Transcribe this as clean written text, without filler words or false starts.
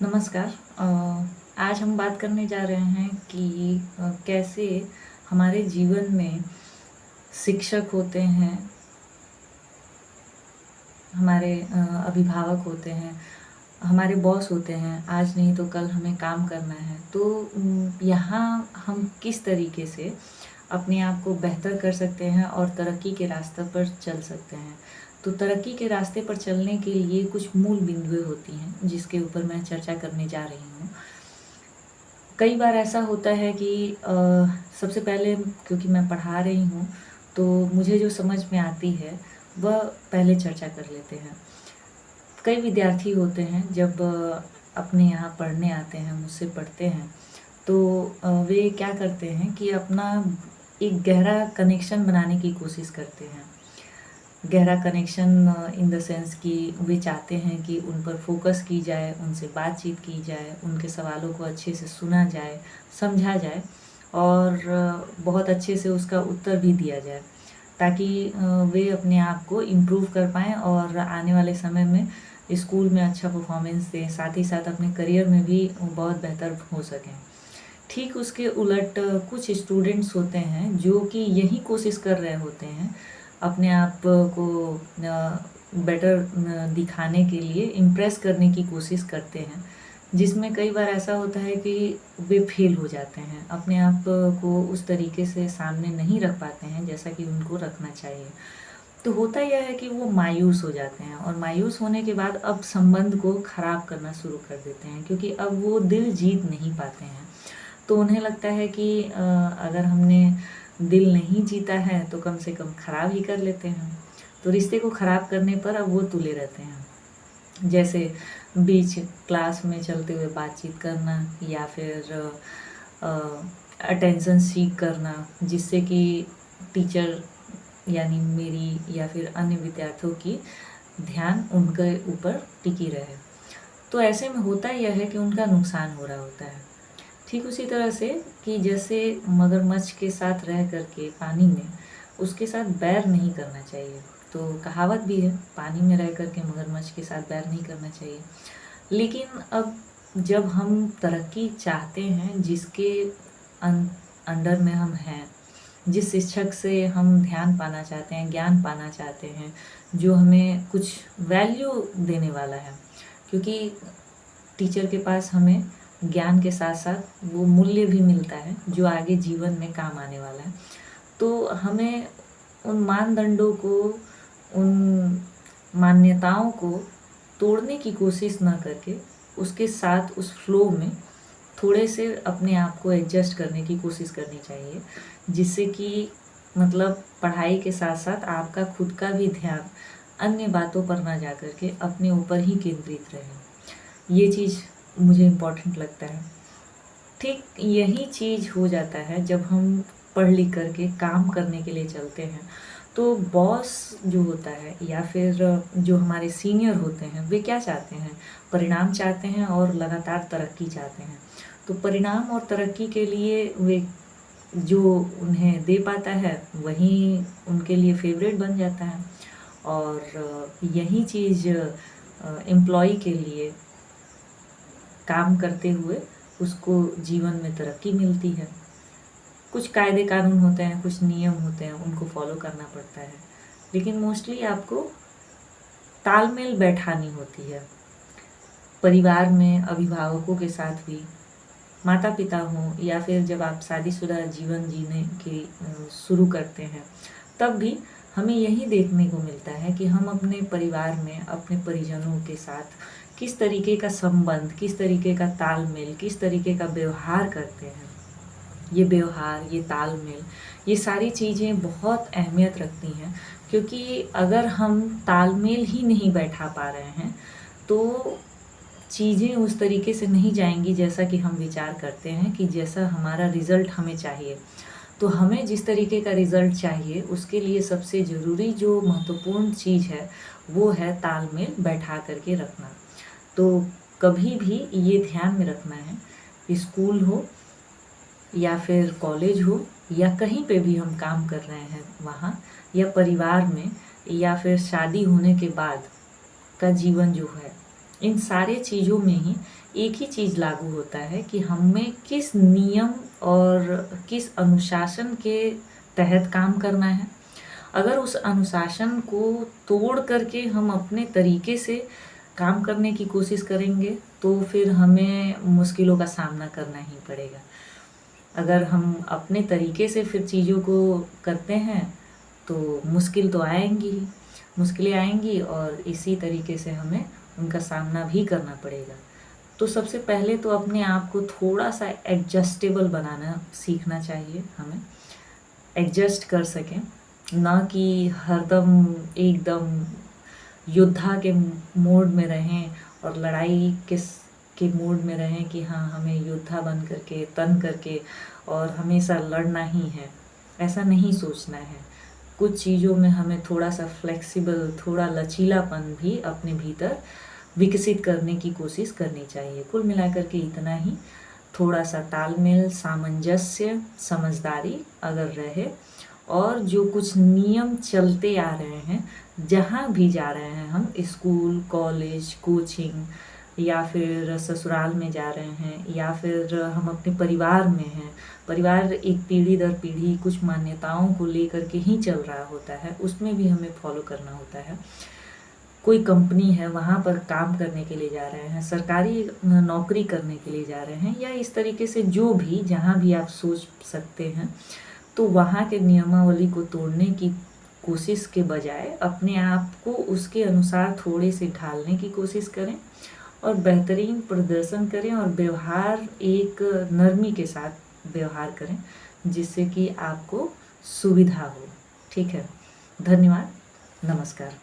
नमस्कार। आज हम बात करने जा रहे हैं कि कैसे हमारे जीवन में शिक्षक होते हैं, हमारे अभिभावक होते हैं, हमारे बॉस होते हैं, आज नहीं तो कल हमें काम करना है। तो यहाँ हम किस तरीके से अपने आप को बेहतर कर सकते हैं और तरक्की के रास्ते पर चल सकते हैं। तो तरक्की के रास्ते पर चलने के लिए कुछ मूल बिंदुएँ होती हैं, जिसके ऊपर मैं चर्चा करने जा रही हूँ। कई बार ऐसा होता है कि सबसे पहले क्योंकि मैं पढ़ा रही हूँ, तो मुझे जो समझ में आती है, वह पहले चर्चा कर लेते हैं। कई विद्यार्थी होते हैं जब अपने यहाँ पढ़ने आते हैं, मुझसे पढ़ते हैं, तो वे क्या करते हैं कि अपना एक गहरा कनेक्शन बनाने की कोशिश करते हैं। गहरा कनेक्शन इन द सेंस कि वे चाहते हैं कि उन पर फ़ोकस की जाए, उनसे बातचीत की जाए, उनके सवालों को अच्छे से सुना जाए, समझा जाए और बहुत अच्छे से उसका उत्तर भी दिया जाए, ताकि वे अपने आप को इम्प्रूव कर पाएँ और आने वाले समय में स्कूल में अच्छा परफ़ॉर्मेंस दें, साथ ही साथ अपने करियर में भी बहुत बेहतर हो सकें। ठीक उसके उलट कुछ स्टूडेंट्स होते हैं जो कि यही कोशिश कर रहे होते हैं अपने आप को बेटर दिखाने के लिए इम्प्रेस करने की कोशिश करते हैं, जिसमें कई बार ऐसा होता है कि वे फेल हो जाते हैं, अपने आप को उस तरीके से सामने नहीं रख पाते हैं जैसा कि उनको रखना चाहिए। तो होता यह है कि वो मायूस हो जाते हैं और मायूस होने के बाद अब संबंध को ख़राब करना शुरू कर देते हैं, क्योंकि अब वो दिल जीत नहीं पाते हैं। तो उन्हें लगता है कि अगर हमने दिल नहीं जीता है तो कम से कम ख़राब ही कर लेते हैं। तो रिश्ते को ख़राब करने पर अब वो तुले रहते हैं। जैसे बीच क्लास में चलते हुए बातचीत करना या फिर अटेंशन सीक करना, जिससे कि टीचर यानी मेरी या फिर अन्य विद्यार्थियों की ध्यान उनके ऊपर टिकी रहे। तो ऐसे में होता यह है कि उनका नुकसान हो रहा होता है। ठीक उसी तरह से कि जैसे मगरमच्छ के साथ रह कर के पानी में उसके साथ बैर नहीं करना चाहिए। तो कहावत भी है, पानी में रह कर के मगरमच्छ के साथ बैर नहीं करना चाहिए। लेकिन अब जब हम तरक्की चाहते हैं, जिसके अंडर में हम हैं, जिस शिक्षक से हम ध्यान पाना चाहते हैं, ज्ञान पाना चाहते हैं, जो हमें कुछ वैल्यू देने वाला है, क्योंकि टीचर के पास हमें ज्ञान के साथ-साथ वो मूल्य भी मिलता है जो आगे जीवन में काम आने वाला है। तो हमें उन मानदंडों को, उन मान्यताओं को तोड़ने की कोशिश ना करके उसके साथ उस फ्लो में थोड़े से अपने आप को एडजस्ट करने की कोशिश करनी चाहिए, जिससे कि मतलब पढ़ाई के साथ-साथ आपका खुद का भी ध्यान अन्य बातों पर ना जाकर के अपने ऊपर ही केंद्रित रहे। ये चीज़ मुझे इम्पोर्टेंट लगता है। ठीक यही चीज़ हो जाता है जब हम पढ़ लिख कर के काम करने के लिए चलते हैं। तो बॉस जो होता है या फिर जो हमारे सीनियर होते हैं, वे क्या चाहते हैं? परिणाम चाहते हैं और लगातार तरक्की चाहते हैं। तो परिणाम और तरक्की के लिए वे जो उन्हें दे पाता है, वही उनके लिए फ़ेवरेट बन जाता है और यही चीज़ एम्प्लॉयी के लिए काम करते हुए उसको जीवन में तरक्की मिलती है। कुछ कायदे कानून होते हैं, कुछ नियम होते हैं, उनको फ़ॉलो करना पड़ता है। लेकिन मोस्टली आपको तालमेल बैठानी होती है। परिवार में अभिभावकों के साथ भी, माता-पिता हों या फिर जब आप शादीशुदा जीवन जीने की शुरू करते हैं, तब भी हमें यही देखने को मिलता है कि हम अपने परिवार में, अपने परिजनों के साथ किस तरीके का संबंध, किस तरीके का तालमेल, किस तरीके का व्यवहार करते हैं। ये व्यवहार, ये तालमेल, ये सारी चीज़ें बहुत अहमियत रखती हैं, क्योंकि अगर हम तालमेल ही नहीं बैठा पा रहे हैं, तो चीज़ें उस तरीके से नहीं जाएँगी जैसा कि हम विचार करते हैं कि जैसा हमारा रिज़ल्ट हमें चाहिए। तो हमें जिस तरीके का रिज़ल्ट चाहिए, उसके लिए सबसे ज़रूरी जो महत्वपूर्ण चीज़ है, वो है तालमेल बैठा कर के रखना। तो कभी भी ये ध्यान में रखना है, स्कूल हो या फिर कॉलेज हो या कहीं पे भी हम काम कर रहे हैं वहाँ, या परिवार में या फिर शादी होने के बाद का जीवन जो है, इन सारे चीज़ों में ही एक ही चीज़ लागू होता है कि हमें किस नियम और किस अनुशासन के तहत काम करना है। अगर उस अनुशासन को तोड़ करके हम अपने तरीके से काम करने की कोशिश करेंगे तो फिर हमें मुश्किलों का सामना करना ही पड़ेगा। अगर हम अपने तरीके से फिर चीज़ों को करते हैं तो मुश्किल तो आएँगी ही, मुश्किलें आएँगी और इसी तरीके से हमें उनका सामना भी करना पड़ेगा। तो सबसे पहले तो अपने आप को थोड़ा-सा एडजस्टेबल बनाना सीखना चाहिए हमें, एडजस्ट कर सकें, ना कि हरदम एकदम योद्धा के मोड में रहें और लड़ाई के मोड में रहें कि हाँ, हमें योद्धा बन करके, तन करके और हमेशा लड़ना ही है, ऐसा नहीं सोचना है। कुछ चीज़ों में हमें थोड़ा-सा फ्लेक्सिबल, थोड़ा लचीलापन भी अपने भीतर विकसित करने की कोशिश करनी चाहिए। कुल मिलाकर के इतना ही, थोड़ा-सा तालमेल, सामंजस्य, समझदारी अगर रहे और जो कुछ नियम चलते आ रहे हैं, जहाँ भी जा रहे हैं हम, स्कूल, कॉलेज, कोचिंग या फिर ससुराल में जा रहे हैं या फिर हम अपने परिवार में हैं, परिवार एक पीढ़ी दर पीढ़ी कुछ मान्यताओं को लेकर के ही चल रहा होता है, उसमें भी हमें फॉलो करना होता है। कोई कंपनी है, वहाँ पर काम करने के लिए जा रहे हैं, सरकारी नौकरी करने के लिए जा रहे हैं या इस तरीके से जो भी जहाँ भी आप सोच सकते हैं, तो वहाँ के नियमावली को तोड़ने की कोशिश के बजाय अपने आप को उसके अनुसार थोड़े से ढालने की कोशिश करें और बेहतरीन प्रदर्शन करें और व्यवहार एक नरमी के साथ व्यवहार करें, जिससे कि आपको सुविधा हो। ठीक है? धन्यवाद, नमस्कार।